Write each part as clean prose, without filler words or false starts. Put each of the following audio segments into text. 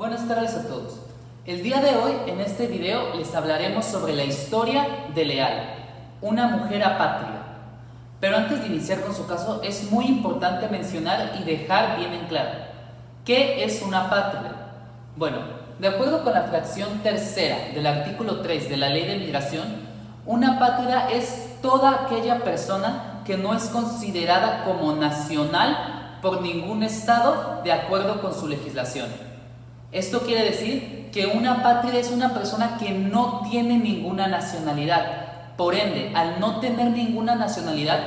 Buenas tardes a todos. El día de hoy, en este video, les hablaremos sobre la historia de Leal, una mujer apátrida. Pero antes de iniciar con su caso, es muy importante mencionar y dejar bien en claro, ¿qué es una apátrida? Bueno, de acuerdo con la fracción tercera del artículo 3 de la Ley de Migración, una apátrida es toda aquella persona que no es considerada como nacional por ningún estado de acuerdo con su legislación. Esto quiere decir que una apátrida es una persona que no tiene ninguna nacionalidad. Por ende, al no tener ninguna nacionalidad,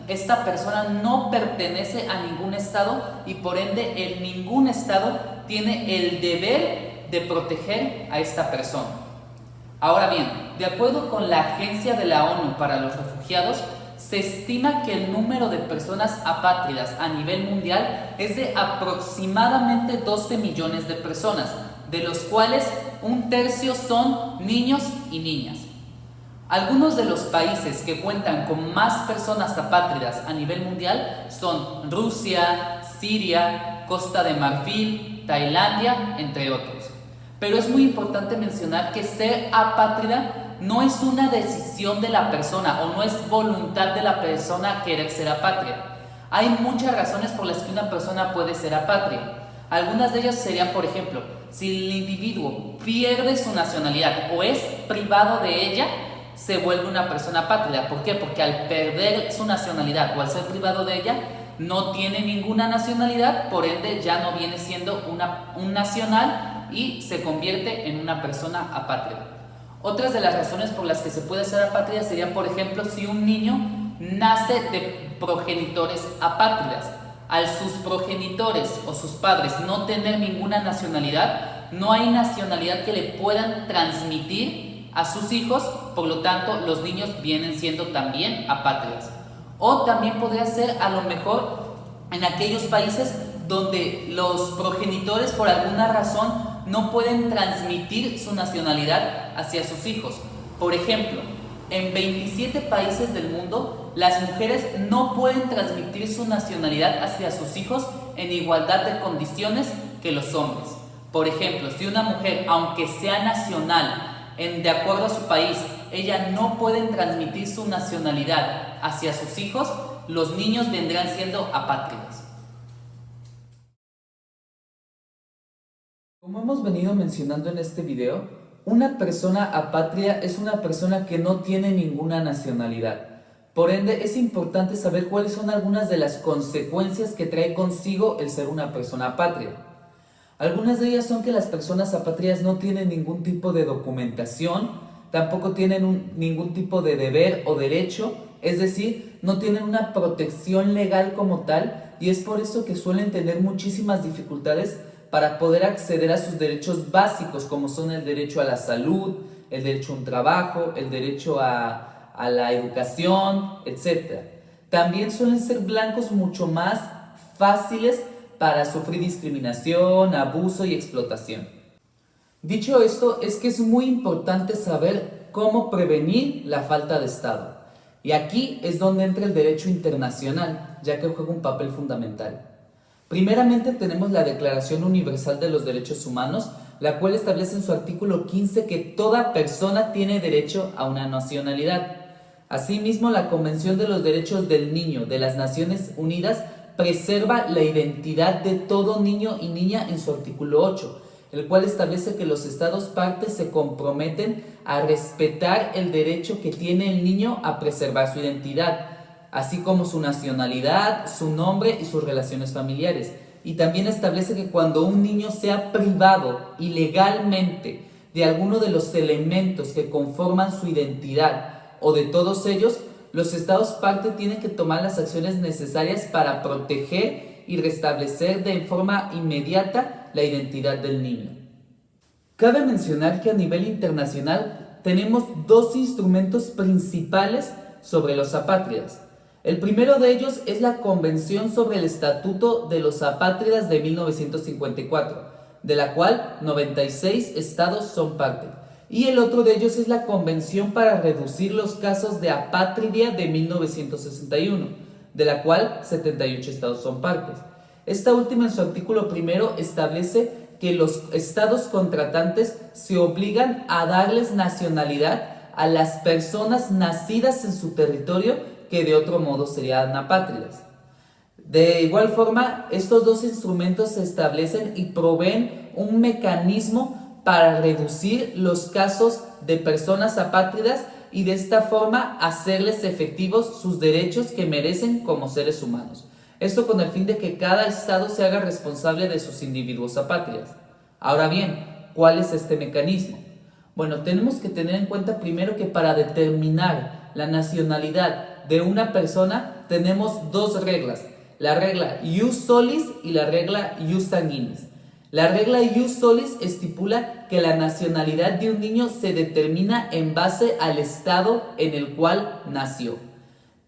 esta persona no pertenece a ningún estado y por ende ningún estado tiene el deber de proteger a esta persona. Ahora bien, de acuerdo con la Agencia de la ONU para los Refugiados, se estima que el número de personas apátridas a nivel mundial es de aproximadamente 12 millones de personas, de los cuales un tercio son niños y niñas. Algunos de los países que cuentan con más personas apátridas a nivel mundial son Rusia, Siria, Costa de Marfil, Tailandia, entre otros. Pero es muy importante mencionar que ser apátrida no es una decisión de la persona o no es voluntad de la persona querer ser apátrida. Hay muchas razones por las que una persona puede ser apátrida. Algunas de ellas serían, por ejemplo, si el individuo pierde su nacionalidad o es privado de ella, se vuelve una persona apátrida. ¿Por qué? Porque al perder su nacionalidad o al ser privado de ella, no tiene ninguna nacionalidad, por ende ya no viene siendo un nacional y se convierte en una persona apátrida. Otras de las razones por las que se puede ser apátrida serían, por ejemplo, si un niño nace de progenitores apátridas. Al sus progenitores o sus padres no tener ninguna nacionalidad, no hay nacionalidad que le puedan transmitir a sus hijos, por lo tanto los niños vienen siendo también apátridas. O también podría ser a lo mejor en aquellos países donde los progenitores por alguna razón no pueden transmitir su nacionalidad hacia sus hijos. Por ejemplo, en 27 países del mundo, las mujeres no pueden transmitir su nacionalidad hacia sus hijos en igualdad de condiciones que los hombres. Por ejemplo, si una mujer, aunque sea nacional, de acuerdo a su país, ella no puede transmitir su nacionalidad hacia sus hijos, los niños vendrán siendo apátridas. Como hemos venido mencionando en este video, una persona apátrida es una persona que no tiene ninguna nacionalidad. Por ende, es importante saber cuáles son algunas de las consecuencias que trae consigo el ser una persona apátrida. Algunas de ellas son que las personas apátridas no tienen ningún tipo de documentación, tampoco tienen ningún tipo de deber o derecho, es decir, no tienen una protección legal como tal, y es por eso que suelen tener muchísimas dificultades para poder acceder a sus derechos básicos, como son el derecho a la salud, el derecho a un trabajo, el derecho a la educación, etc. También suelen ser blancos mucho más fáciles para sufrir discriminación, abuso y explotación. Dicho esto, es que es muy importante saber cómo prevenir la falta de Estado. Y aquí es donde entra el derecho internacional, ya que juega un papel fundamental. Primeramente tenemos la Declaración Universal de los Derechos Humanos, la cual establece en su artículo 15 que toda persona tiene derecho a una nacionalidad. Asimismo, la Convención de los Derechos del Niño de las Naciones Unidas preserva la identidad de todo niño y niña en su artículo 8, el cual establece que los estados partes se comprometen a respetar el derecho que tiene el niño a preservar su identidad, así como su nacionalidad, su nombre y sus relaciones familiares. Y también establece que cuando un niño sea privado ilegalmente de alguno de los elementos que conforman su identidad o de todos ellos, los estados parte tienen que tomar las acciones necesarias para proteger y restablecer de forma inmediata la identidad del niño. Cabe mencionar que a nivel internacional tenemos dos instrumentos principales sobre los apátridas. El primero de ellos es la Convención sobre el Estatuto de los Apátridas de 1954, de la cual 96 estados son parte. Y el otro de ellos es la Convención para reducir los casos de apatridia de 1961, de la cual 78 estados son partes. Esta última en su artículo primero establece que los estados contratantes se obligan a darles nacionalidad a las personas nacidas en su territorio que de otro modo serían apátridas. De igual forma, estos dos instrumentos se establecen y proveen un mecanismo para reducir los casos de personas apátridas y de esta forma hacerles efectivos sus derechos que merecen como seres humanos. Esto con el fin de que cada estado se haga responsable de sus individuos apátridas. Ahora bien, ¿cuál es este mecanismo? Bueno, tenemos que tener en cuenta primero que para determinar la nacionalidad de una persona tenemos dos reglas. La regla ius solis y la regla ius sanguinis. La regla ius solis estipula que la nacionalidad de un niño se determina en base al estado en el cual nació.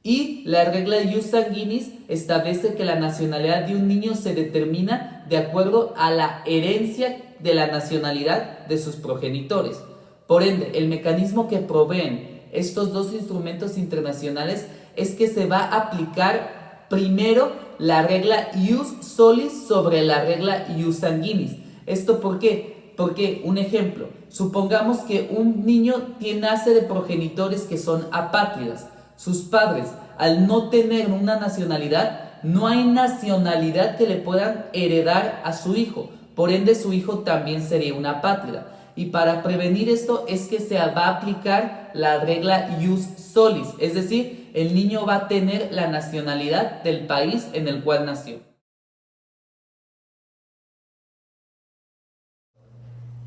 Y la regla ius sanguinis establece que la nacionalidad de un niño se determina de acuerdo a la herencia de la nacionalidad de sus progenitores. Por ende, el mecanismo que proveen estos dos instrumentos internacionales es que se va a aplicar primero la regla ius solis sobre la regla ius sanguinis. ¿Esto por qué? Porque, un ejemplo, supongamos que un niño nace de progenitores que son apátridas. Sus padres, al no tener una nacionalidad, no hay nacionalidad que le puedan heredar a su hijo. Por ende, su hijo también sería una apátrida. Y para prevenir esto es que se va a aplicar la regla ius solis, es decir, el niño va a tener la nacionalidad del país en el cual nació.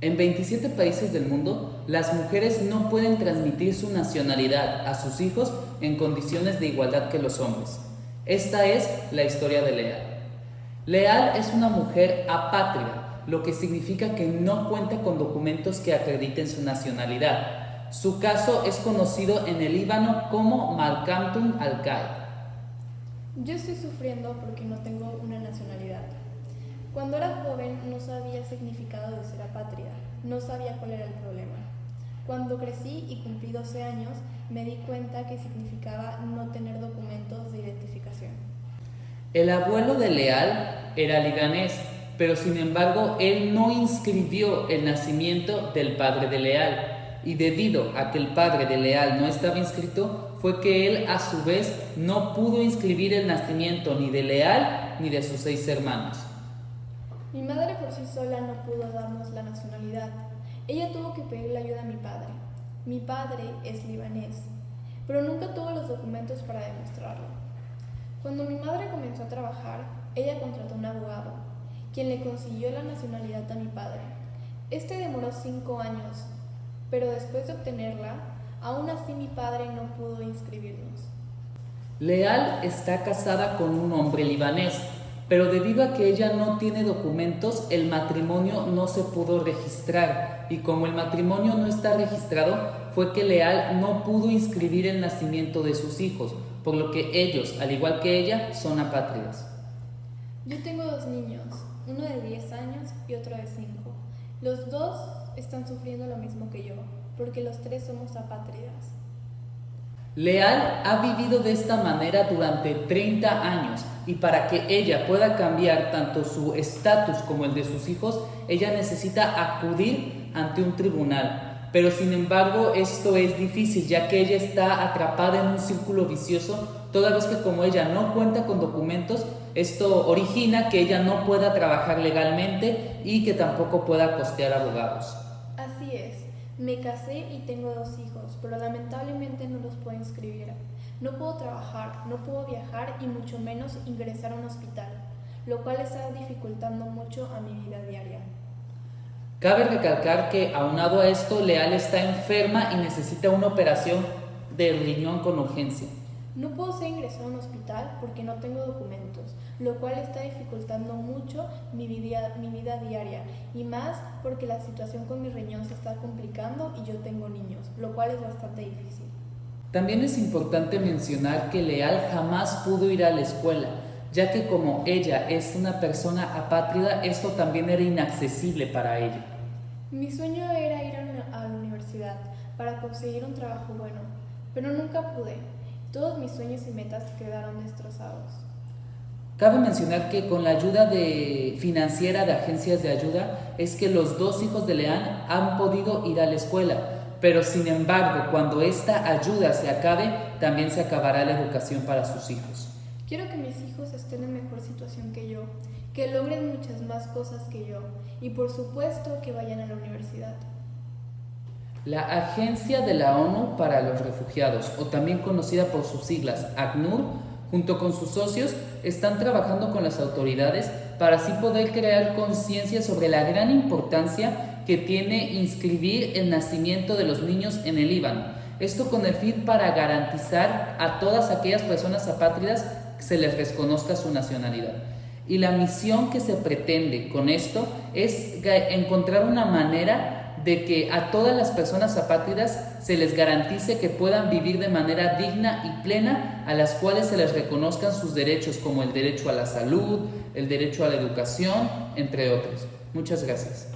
En 27 países del mundo, las mujeres no pueden transmitir su nacionalidad a sus hijos en condiciones de igualdad que los hombres. Esta es la historia de Leal. Leal es una mujer apátrida, lo que significa que no cuenta con documentos que acrediten su nacionalidad. Su caso es conocido en el Líbano como Malkamtun al-Qaid. Yo estoy sufriendo porque no tengo una nacionalidad. Cuando era joven no sabía el significado de ser apátrida, no sabía cuál era el problema. Cuando crecí y cumplí 12 años, me di cuenta que significaba no tener documentos de identificación. El abuelo de Leal era libanés, pero sin embargo él no inscribió el nacimiento del padre de Leal, y debido a que el padre de Leal no estaba inscrito, fue que él a su vez no pudo inscribir el nacimiento ni de Leal ni de sus 6 hermanos. Mi madre por sí sola no pudo darnos la nacionalidad. Ella tuvo que pedirle ayuda a mi padre. Mi padre es libanés, pero nunca tuvo los documentos para demostrarlo. Cuando mi madre comenzó a trabajar, ella contrató un abogado, quien le consiguió la nacionalidad a mi padre. Este demoró 5 años, pero después de obtenerla, aún así mi padre no pudo inscribirnos. Leal está casada con un hombre libanés, pero debido a que ella no tiene documentos, el matrimonio no se pudo registrar, y como el matrimonio no está registrado, fue que Leal no pudo inscribir el nacimiento de sus hijos, por lo que ellos, al igual que ella, son apátridas. Yo tengo 2 niños, uno de 10 años y otro de 5. Los dos están sufriendo lo mismo que yo, porque los 3 somos apátridas. Leal ha vivido de esta manera durante 30 años y para que ella pueda cambiar tanto su estatus como el de sus hijos, ella necesita acudir ante un tribunal. Pero sin embargo esto es difícil ya que ella está atrapada en un círculo vicioso, toda vez que como ella no cuenta con documentos, esto origina que ella no pueda trabajar legalmente y que tampoco pueda costear abogados. Así es. Me casé y tengo 2 hijos, pero lamentablemente no los puedo inscribir. No puedo trabajar, no puedo viajar y mucho menos ingresar a un hospital, lo cual está dificultando mucho a mi vida diaria. Cabe recalcar que aunado a esto, Leal está enferma y necesita una operación del riñón con urgencia. No puedo ser ingresada a un hospital porque no tengo documentos, lo cual está dificultando mucho mi vida diaria, y más porque la situación con mi riñón se está complicando y yo tengo niños, lo cual es bastante difícil. También es importante mencionar que Leal jamás pudo ir a la escuela, ya que como ella es una persona apátrida, esto también era inaccesible para ella. Mi sueño era ir a la universidad para conseguir un trabajo bueno, pero nunca pude. Todos mis sueños y metas quedaron destrozados. Cabe mencionar que con la ayuda financiera de agencias de ayuda es que los 2 hijos de Leanne han podido ir a la escuela, pero sin embargo, cuando esta ayuda se acabe, también se acabará la educación para sus hijos. Quiero que mis hijos estén en mejor situación que yo, que logren muchas más cosas que yo y por supuesto que vayan a la universidad. La Agencia de la ONU para los Refugiados, o también conocida por sus siglas ACNUR, junto con sus socios, están trabajando con las autoridades para así poder crear conciencia sobre la gran importancia que tiene inscribir el nacimiento de los niños en el Líbano. Esto con el fin para garantizar a todas aquellas personas apátridas que se les reconozca su nacionalidad. Y la misión que se pretende con esto es encontrar una manera de que a todas las personas apátridas se les garantice que puedan vivir de manera digna y plena, a las cuales se les reconozcan sus derechos como el derecho a la salud, el derecho a la educación, entre otros. Muchas gracias.